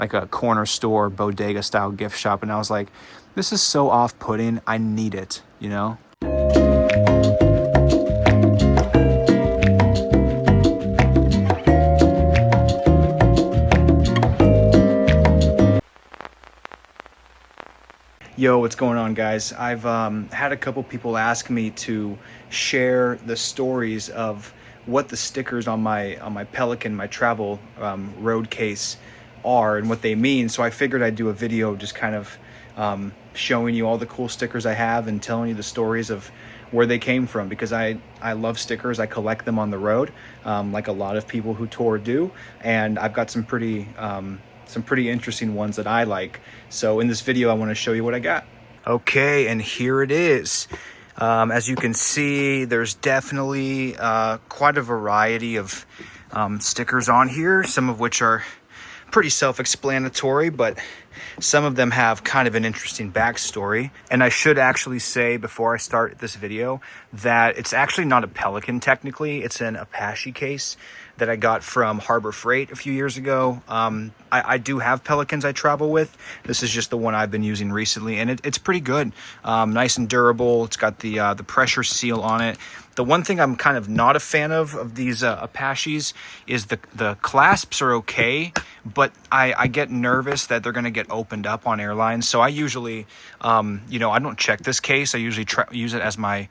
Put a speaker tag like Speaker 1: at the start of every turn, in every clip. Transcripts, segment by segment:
Speaker 1: like a corner store, bodega style gift shop. And I was like, this is so off-putting. I need it, you know? Yo, what's going on, guys? I've had a couple people ask me to share the stories of what the stickers on my Pelican, my travel road case are and what they mean. So I figured I'd do a video just kind of showing you all the cool stickers I have and telling you the stories of where they came from, because I love stickers. I collect them on the road, like a lot of people who tour do, and I've got some pretty interesting ones that I like. So in this video, I want to show you what I got. Okay, and here it is. As you can see, there's definitely quite a variety of stickers on here, some of which are pretty self-explanatory, but some of them have kind of an interesting backstory. And I should actually say before I start this video that it's actually not a Pelican technically, it's an Apache case that I got from Harbor Freight a few years ago. I do have Pelicans I travel with. This is just the one I've been using recently, and it's pretty good. Nice and durable. It's got the pressure seal on it. The one thing I'm kind of not a fan of these Apaches is the clasps are okay, but I get nervous that they're going to get opened up on airlines. So I usually, I don't check this case. I usually use it as my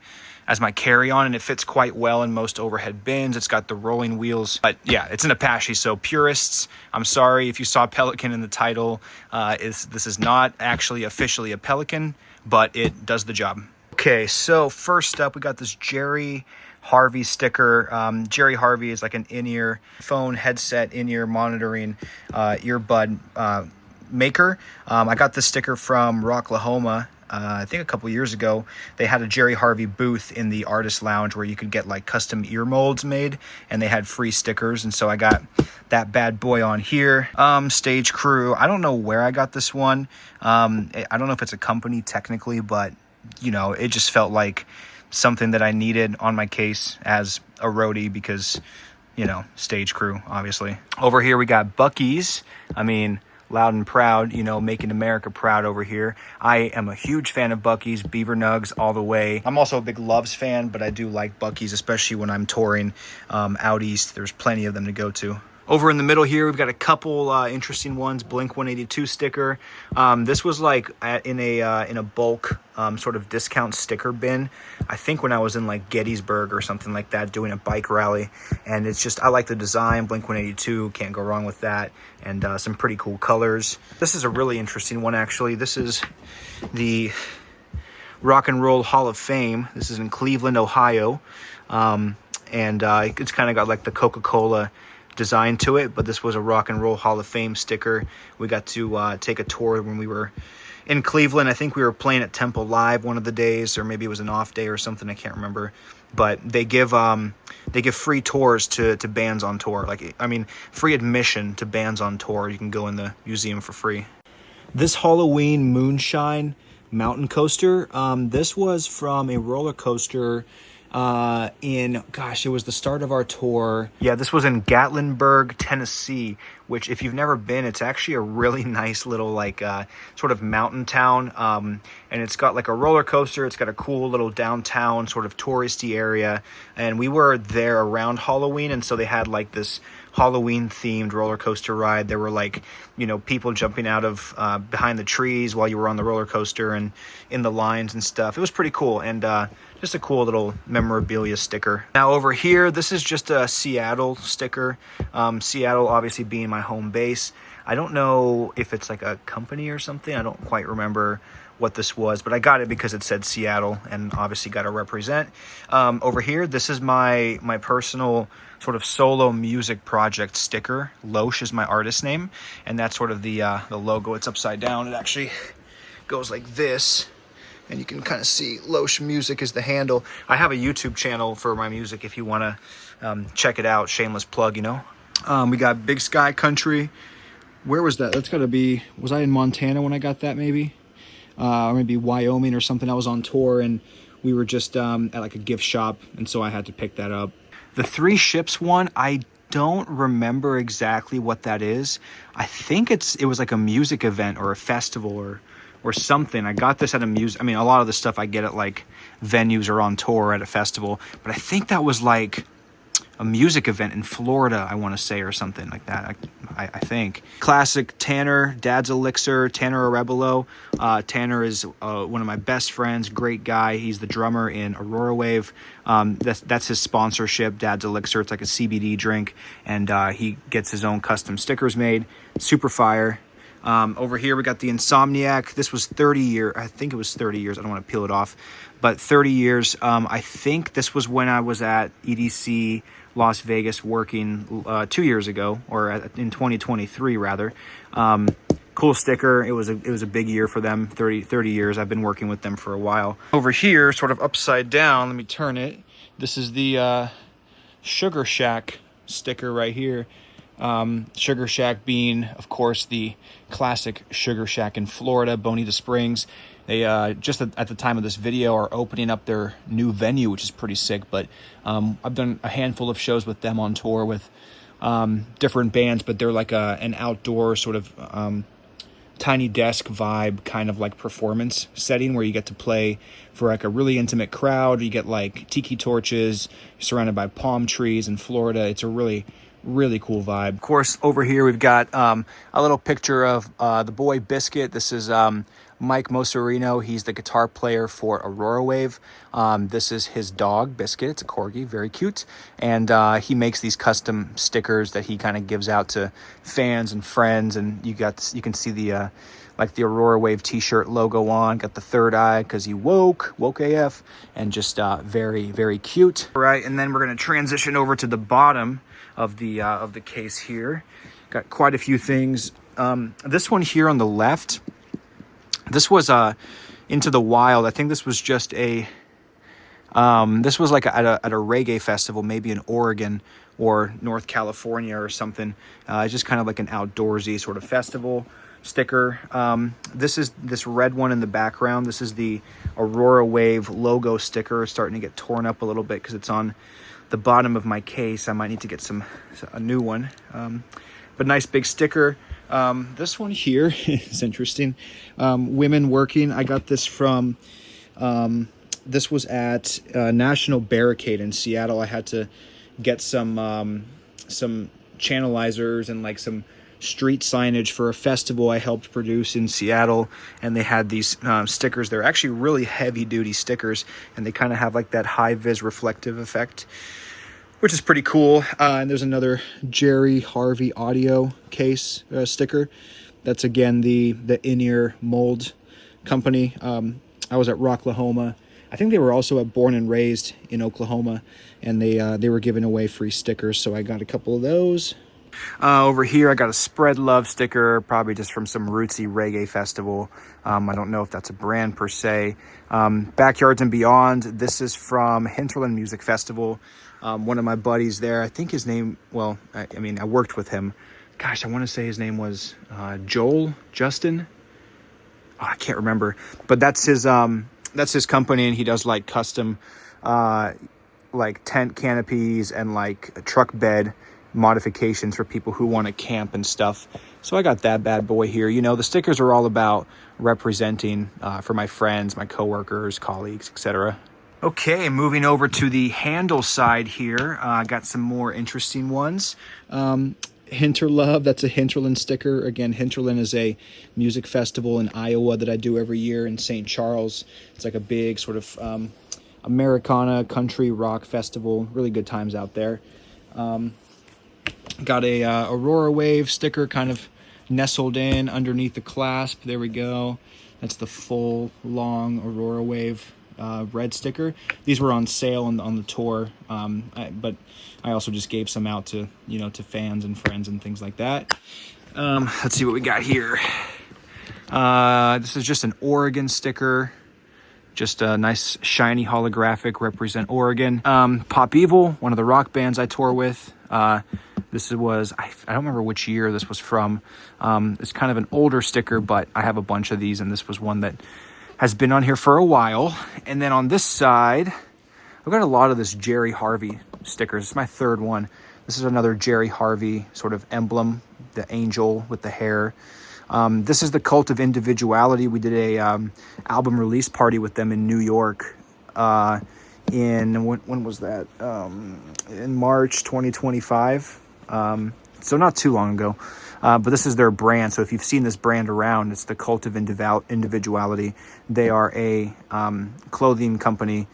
Speaker 1: carry-on, and it fits quite well in most overhead bins. It's got the rolling wheels, but yeah, it's an Apache. So purists, I'm sorry if you saw Pelican in the title. This is not actually officially a Pelican, but it does the job. Okay, so first up, we got this Jerry Harvey sticker. Jerry Harvey is like an in-ear phone headset, in-ear monitoring earbud maker. I got this sticker from Rocklahoma. I think a couple years ago. They had a Jerry Harvey booth in the artist lounge where you could get like custom ear molds made, and they had free stickers, and so I got that bad boy on here. Stage Crew, I don't know where I got this one. I don't know if it's a company technically, but it just felt like something that I needed on my case as a roadie because, Stage Crew, obviously. Over here we got Buc-ee's. I mean, loud and proud, making America proud over here. I am a huge fan of Buc-ee's, Beaver Nugs all the way. I'm also a big Loves fan, but I do like Buc-ee's, especially when I'm touring out east. There's plenty of them to go to. Over in the middle here, we've got a couple interesting ones. Blink 182 sticker. This was like in a bulk sort of discount sticker bin. I think when I was in like Gettysburg or something like that, doing a bike rally. And it's just, I like the design. Blink 182, can't go wrong with that. And some pretty cool colors. This is a really interesting one, actually. This is the Rock and Roll Hall of Fame. This is in Cleveland, Ohio. It's kind of got like the Coca-Cola design to it, but this was a Rock and Roll Hall of Fame sticker. We got to take a tour when we were in Cleveland. I think we were playing at Temple Live one of the days, or maybe it was an off day or something, I can't remember. But they give free tours to bands on tour. Free admission to bands on tour. You can go in the museum for free. This Halloween Moonshine mountain coaster, this was from a roller coaster it was the start of our tour. Yeah, this was in Gatlinburg, Tennessee, which if you've never been, it's actually a really nice little sort of mountain town. And it's got like a roller coaster. It's got a cool little downtown sort of touristy area. And we were there around Halloween, and so they had like this Halloween themed roller coaster ride. There were people jumping out of behind the trees while you were on the roller coaster and in the lines and stuff. It was pretty cool, and just a cool little memorabilia sticker. Now over here, this is just a Seattle sticker. Seattle obviously being my home base. I don't know if it's like a company or something. I don't quite remember what this was, but I got it because it said Seattle, and obviously got to represent. Over here, this is my personal sort of solo music project sticker. Loesch is my artist name, and that's sort of the logo. It's upside down. It actually goes like this, and you can kind of see Loesch Music is the handle. I have a YouTube channel for my music if you want to check it out. Shameless plug, We got Big Sky Country. Where was that? That's got to be, was I in Montana when I got that maybe? Or maybe Wyoming or something. I was on tour, and we were just at like a gift shop, and so I had to pick that up. The Three Ships one, I don't remember exactly what that is. I think it was like a music event or a festival or something. I got this at a music. I mean, a lot of the stuff I get at like venues or on tour at a festival, but I think that was like a music event in Florida, I want to say, or something like that. I think. Classic Tanner, Dad's Elixir, Tanner Arevalo. Tanner is one of my best friends, great guy. He's the drummer in Aurora Wave. That's his sponsorship, Dad's Elixir. It's like a CBD drink, and he gets his own custom stickers made. Super fire. Over here we got the Insomniac. This was 30 years. I think it was 30 years. I don't want to peel it off, but 30 years. I think this was when I was at EDC Las Vegas working 2 years ago, or in 2023 rather. Cool sticker. It was a big year for them. 30 years. I've been working with them for a while. Over here, sort of upside down, let me turn it. This is the Sugar Shack sticker right here. Sugar Shack being, of course, the classic Sugar Shack in Florida, Bonita Springs. They just at the time of this video are opening up their new venue, which is pretty sick. But I've done a handful of shows with them on tour with different bands, but they're like an outdoor sort of tiny desk vibe kind of like performance setting where you get to play for like a really intimate crowd. You get like tiki torches, you're surrounded by palm trees in Florida. It's a really cool vibe. Of course, over here we've got a little picture of the boy Biscuit. This is Mike Moserino. He's the guitar player for Aurora Wave. This is his dog, Biscuit. It's a corgi, very cute. And he makes these custom stickers that he kind of gives out to fans and friends. And you can see the like the Aurora Wave t-shirt logo on. Got the third eye because he woke AF, and just very cute. All right, and then we're gonna transition over to the bottom of the case here. Got quite a few things. This one here on the left, this was Into the Wild. I think this was just this was like at a reggae festival, maybe in Oregon or North California or something. It's just kind of like an outdoorsy sort of festival sticker. This is this red one in the background. This is the Aurora Wave logo sticker. It's starting to get torn up a little bit because it's on the bottom of my case. I might need to get a new one. But nice big sticker. This one here is interesting. Women Working. I got this from, this was at National Barricade in Seattle. I had to get some channelizers and like some street signage for a festival I helped produce in Seattle, and they had these stickers. They're actually really heavy duty stickers, and they kind of have like that high vis reflective effect, which is pretty cool. And there's another Jerry Harvey audio case sticker. That's again the in-ear mold company. I was at Rocklahoma. I think they were also at Born and Raised in Oklahoma, and they were giving away free stickers, so I got a couple of those. Over here, I got a Spread Love sticker, probably just from some rootsy reggae festival. I don't know if that's a brand per se. Backyards and Beyond. This is from Hinterland Music Festival. One of my buddies there, I think his name, well, I worked with him. Gosh, I want to say his name was Justin. Oh, I can't remember, but that's his company, and he does like custom like tent canopies and like a truck bed modifications for people who want to camp and stuff. So I got that bad boy here. You know, the stickers are all about representing for my friends, my coworkers, colleagues, etc. Okay, moving over to the handle side here. I got some more interesting ones. Hinterlove, that's a Hinterland sticker. Again, Hinterland is a music festival in Iowa that I do every year in St. Charles. It's like a big sort of Americana country rock festival. Really good times out there. Got a Aurora Wave sticker kind of nestled in underneath the clasp. There we go. That's the full long Aurora Wave red sticker. These were on sale on the tour, but I also just gave some out to fans and friends and things like that. Let's see what we got here. This is just an Oregon sticker. Just a nice shiny holographic, represent Oregon. Pop Evil, one of the rock bands I tour with. This was, I don't remember which year this was from. It's kind of an older sticker, but I have a bunch of these, and this was one that has been on here for a while. And then on this side, I've got a lot of this Jerry Harvey stickers. It's my third one. This is another Jerry Harvey sort of emblem, the angel with the hair. This is the Cult of Individuality. We did a album release party with them in New York. When was that? In March 2025. So not too long ago. But this is their brand. So if you've seen this brand around, it's the Cult of Individuality. They are a clothing company,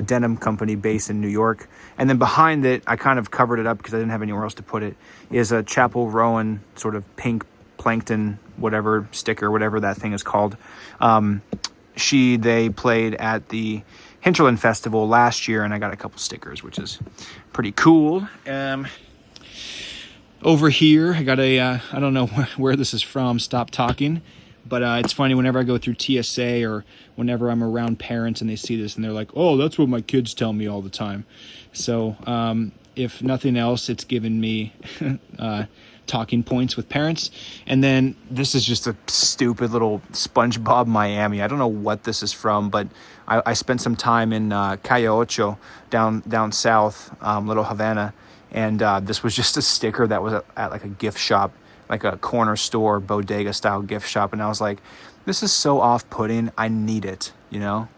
Speaker 1: denim company based in New York. And then behind it, I kind of covered it up because I didn't have anywhere else to put it, is a Chapel Rowan sort of pink plankton, whatever sticker, whatever that thing is called. They played at the Hinterland Festival last year, and I got a couple stickers, which is pretty cool. Over here, I got I don't know where this is from, Stop Talking, but it's funny whenever I go through TSA or whenever I'm around parents and they see this and they're like, oh, that's what my kids tell me all the time. So if nothing else, it's given me talking points with parents. And then this is just a stupid little SpongeBob Miami. I don't know what this is from, but I spent some time in Calle Ocho down south, Little Havana. And this was just a sticker that was at like a gift shop, like a corner store, bodega style gift shop. And I was like, this is so off-putting. I need it, you know?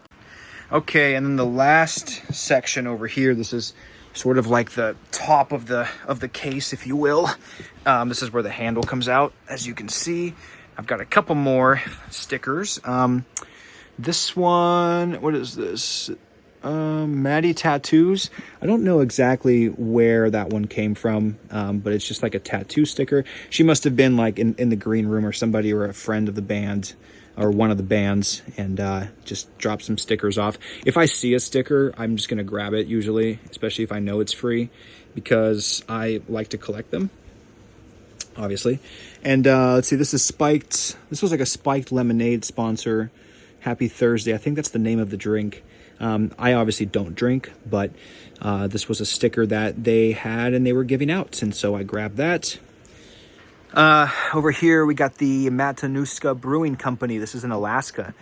Speaker 1: Okay, and then the last section over here, this is sort of like the top of the case, if you will. This is where the handle comes out. As you can see, I've got a couple more stickers. This one, what is this? Maddie Tattoos. I don't know exactly where that one came from, but it's just like a tattoo sticker. She must have been like in the green room or somebody or a friend of the band or one of the bands and just dropped some stickers off. If I see a sticker, I'm just going to grab it usually, especially if I know it's free, because I like to collect them, obviously. And let's see, this is spiked. This was like a spiked lemonade sponsor. Happy Thursday. I think that's the name of the drink. I obviously don't drink, but this was a sticker that they had and they were giving out, and so I grabbed that. Over here, we got the Matanuska Brewing Company. This is in Alaska.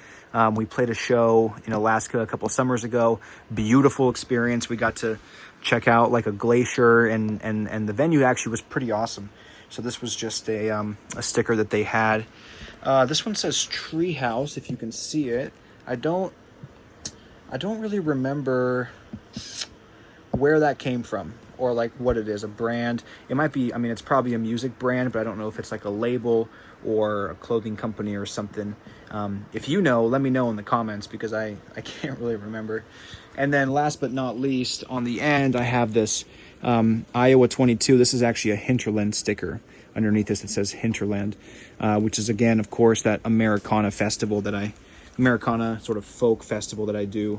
Speaker 1: We played a show in Alaska a couple summers ago. Beautiful experience. We got to check out like a glacier, and the venue actually was pretty awesome. So this was just a sticker that they had. This one says Treehouse, if you can see it. I don't really remember where that came from or like what it is, a brand. It might be, I mean, it's probably a music brand, but I don't know if it's like a label or a clothing company or something. If you know, let me know in the comments because I can't really remember. And then last but not least, on the end, I have this Iowa 22. This is actually a Hinterland sticker. Underneath this, it says Hinterland, which is, again, of course, that Americana festival Americana sort of folk festival that I do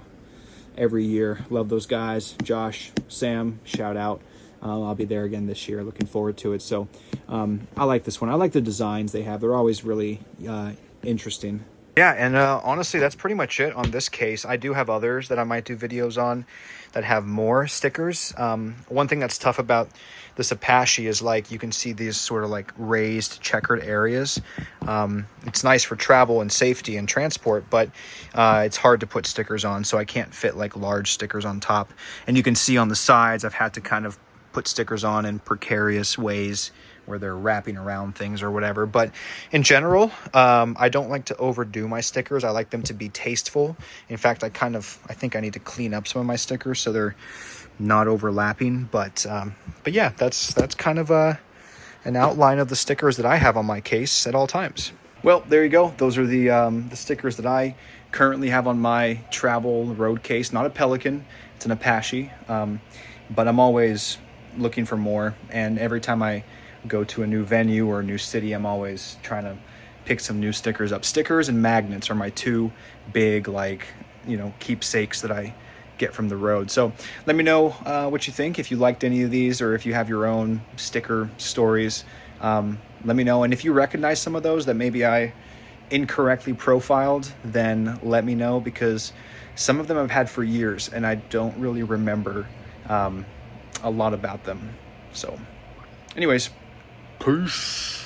Speaker 1: every year. Love those guys. Josh, Sam, shout out. I'll be there again this year. Looking forward to it. So I like this one. I like the designs they have. They're always really interesting. Yeah, and honestly, that's pretty much it on this case. I do have others that I might do videos on that have more stickers. One thing that's tough about this Apache is like you can see these sort of like raised checkered areas. It's nice for travel and safety and transport, but it's hard to put stickers on, so I can't fit like large stickers on top. And you can see on the sides, I've had to kind of put stickers on in precarious ways where they're wrapping around things or whatever. But in general, I don't like to overdo my stickers. I like them to be tasteful. In fact, I think I need to clean up some of my stickers so they're not overlapping. But yeah, that's kind of an outline of the stickers that I have on my case at all times. Well, there you go. Those are the stickers that I currently have on my travel road case. Not a Pelican, it's an Apache. But I'm always looking for more, and every time I go to a new venue or a new city, I'm always trying to pick some new stickers up. Stickers and magnets are my two big, like, keepsakes that I get from the road. So let me know what you think, if you liked any of these or if you have your own sticker stories. Let me know, and if you recognize some of those that maybe I incorrectly profiled, then let me know, because some of them I've had for years and I don't really remember a lot about them. So anyways, peace.